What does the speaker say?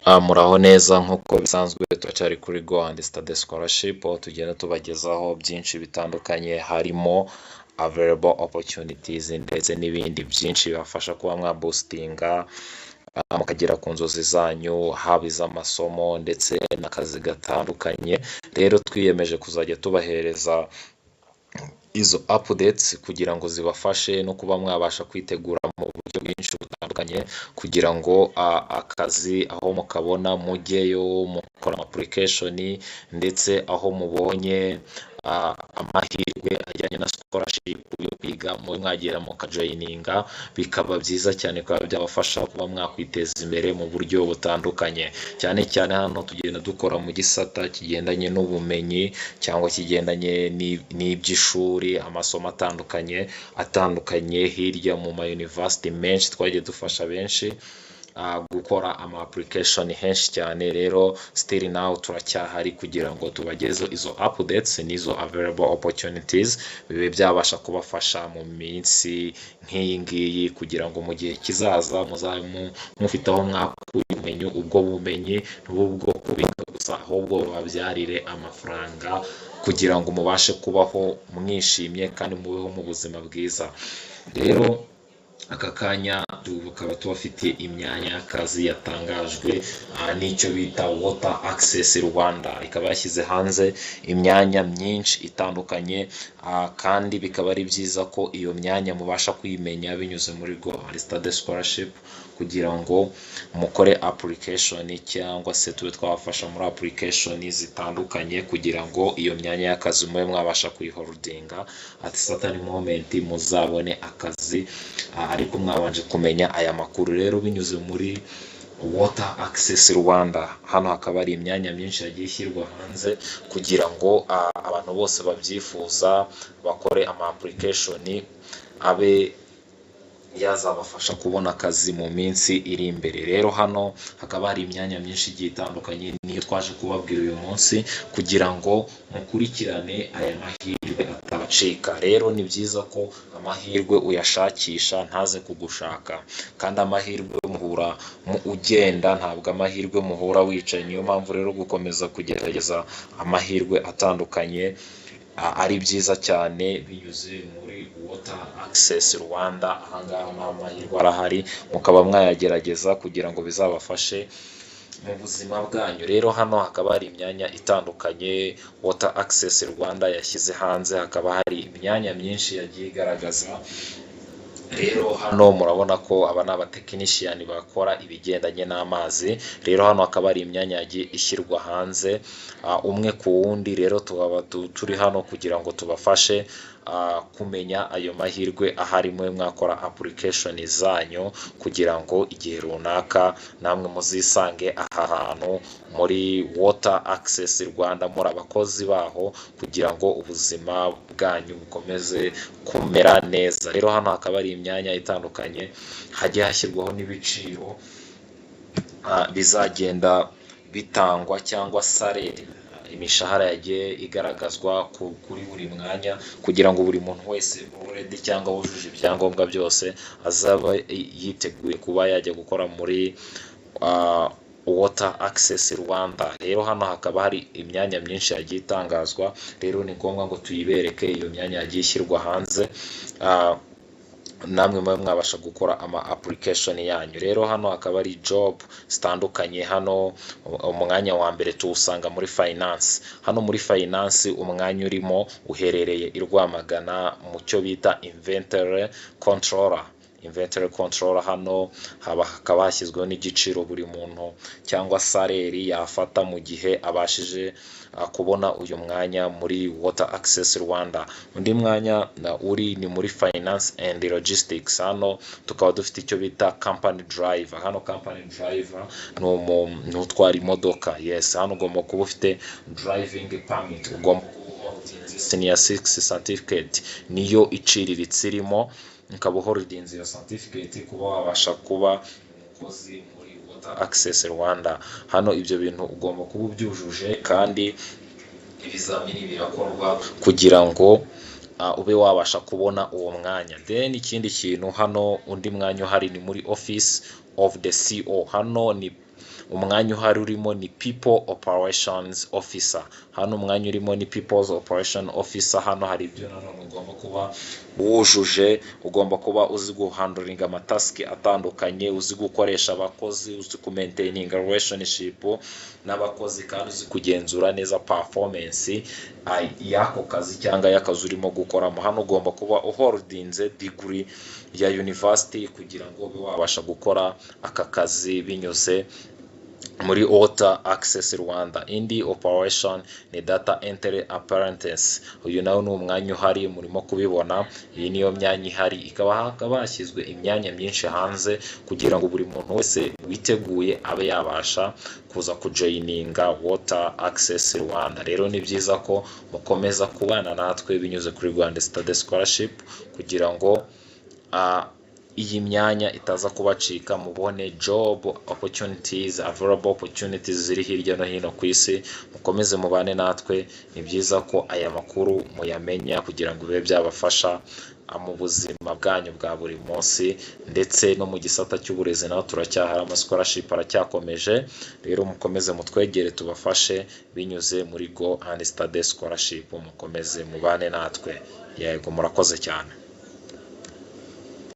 Muraho neza nk'uko bisanzwe turacyari kuri Go and Study Scholarship, aho tugenda tubagezaho byinshi bitandukanye harimo available opportunities ndetse n'ibindi byinshi bibafasha kuba mwabustinga mukagera ku nzozi zanyu, haba iz'amasomo ndetse n'akazi gatandukanye. Rero twiyemeje kuzajya tubahereza izo updates kugira ngo zibafashe no kuba mwabasha kwitegura mu buryo bwinshi butandukanye, kugira ngo akazi aho mukabona mujyeyo mukora application, ndetse aho mubonye amahirwe ajyanye na scholarship yo kwiga muri mwagera mukajoyininga, bikaba byiza cyane kuba byabafasha kuba mwakwiteza imbere mu buryo butandukanye. Cyane cyane hano tugenda dukora mu gisata kigendanye n'ubumenyi cyangwa kigendanye n'iby'ishuri, amasomo atandukanye hirya mu ma university menshi. Twagiye dufasha benshi gukora ama application henshi cyane. Rero still now turacyahari kugira ngo tubagezeho izo updates n'izo available opportunities, bibe byabasha kubafasha mu minsi nk'iyi ngiyi, kugira ngo mu gihe kizaza muzabe mufite aho mwakuye ubumenyi, ubwo bumenyi n'ubwo kubika gusa, ahubwo babyarire amafaranga kugira ngo mubashe kubaho mwishimye kandi mubeho mu buzima bwiza. Rero aka kanya tukaba tubafite imyanya y'akazi yatangajwe n'icyo bita Water Access Rwanda, ikaba yashyize hanze imyanya myinshi itandukanye, kandi bikaba ari byiza ko iyo myanya mubasha kuyimenya binyuze muri Go and Study Scholarship, kugira ngo mukore application cyangwa se tube twabafasha muri application zitandukanye, kugira ngo iyo myanya y'akazi mube mwabasha kuyiholdinga at certain moment muzabone akazi, ariko mwabanje kumenya aya makuru. Rero binyuze muri Water Access Rwanda, hano hakaba ari imyanya myinshi yagiye ishyirwa hanze kugira ngo abantu bose babyifuza bakore ama application, abe yazabafasha kubona akazi mu minsi iri imbere. Rero hano hakaba hari imyanya myinshi igiye itandukanye, niyo twaje kubabwira uyu munsi kugira ngo mukurikirane aya mahirwe atabacika. Rero ni byiza ko amahirwe uyashakisha ntaze kugushaka, kandi amahirwe muhura ugenda, ntabwo amahirwe muhura wicaye. Niyo mpamvu rero gukomeza kugerageza amahirwe atandukanye ari byiza cyane binyuze muri Water Access Rwanda. Ahangaha nta mahirwe arahari, mukaba mwayagerageza kugira ngo bizabafashe mu buzima bwanyu. Rero hano hakaba hari imyanya itandukanye Water Access Rwanda yashyize hanze, hakaba hari imyanya myinshi yagiye igaragaza. Rero hano murabona ko aba ni abatekinician bakora ibigendanye n'amazi. Rero hano hakaba hari imyanya yagiye ishyirwa hanze umwe ku wundi. Rero tukaba turi hano kugira ngo tubafashe kumenya ayo mahirwe ahari mwe mwakora application zanyu, kugira ngo igihe runaka namwe muzisange aha hantu muri Water Access Rwanda muri abakozi baho, kugira ngo ubuzima bwanyu bukomeze kumera neza. Rero hano hakaba ari imyanya itandukanye, hagiye hashyirwaho n'ibiciro bizagenda bitangwa cyangwa salary, imishahara yagiye igaragazwa kuri buri mwanya, kugira ngo buri muntu wese already cyangwa wujuje ibyangombwa byose azaba yiteguye kuba yajya gukora muri Water Access Rwanda. Rero hano hakaba hari imyanya myinshi yagiye itangazwa. Rero ni ngombwa ngo tuyibereke iyo myanya yagiye ishyirwa hanze, namwe mwabasha gukora ama application yanyu. Rero hano hakaba ari job zitandukanye. Hano umwanya wa mbere tuwusanga muri finance. Hano muri finance umwanya urimo uherereye i Rwamagana mu cyo bita inventory controller. Hano hakaba hashyizweho n'igiciro buri muntu cyangwa salary yafata mu gihe abashije kubona uyu mwanya muri Water Access Rwanda. Undi mwanya ni muri finance and logistics. Hano tukaba dufite icyo bita company driver. Hano company driver ni utwara imodoka. Yes, hano ugomba kuba ufite driving permit, ugomba kuba senior 6 certificate niyo iciriritse irimo, ukaba uholdinze iyo certificate kuba wabasha kuba umukozi muri Water Access Rwanda. Hano ibyo bintu ugomba kuba ubyujuje, kandi ibizamini birakorwa kugira ngo ube wabasha kubona uwo mwanya. Then ikindi kintu hano, undi mwanya uhari ni muri office of the CO. Hano ni umwanya uhari urimo ni people operations officer. Hano umwanya urimo ni people's operation officer. Hano hari ibyo nanone ugomba kuba wujuje, ugomba kuba uzi guhandlinga amataski atandukanye, uzi gukoresha abakozi, uzi kumaintaininga relationship n'abakozi, kandi uzi kugenzura neza performance y'ako kazi cyangwa y'akazi urimo gukoramo. Hano ugomba kuba uholdinze degree ya university kugira ngo ube wabasha gukora aka kazi binyuze muri Water Access Rwanda. Indi operation ni data entry apprentice. Uyu nawe ni umwanya uhari, murimo kubibona. Iyi niyo myanya ihari, ikaba hashyizwe imyanya myinshi hanze kugira ngo buri muntu wese witeguye abe yabasha kuza kujoyininga Water Access Rwanda. Rero ni byiza ko mukomeza kubana natwe binyuze kuri Rwanda Study Scholarship kugira ngo iyi myanya itaza kubacika, mubone job opportunities, available opportunities ziri hirya no hino ku isi. Mukomeze mubane natwe, ni byiza ko aya makuru muyamenya kugira ngo bibe byabafasha mu buzima bwanyu bwa buri munsi, ndetse no mu gisata cy'uburezi naho turacyahari, ama scholarship aracyakomeje. Rero mukomeze mutwegere tubafashe binyuze muri Go and Study Scholarship. Mukomeze mubane natwe, yego murakoze cyane.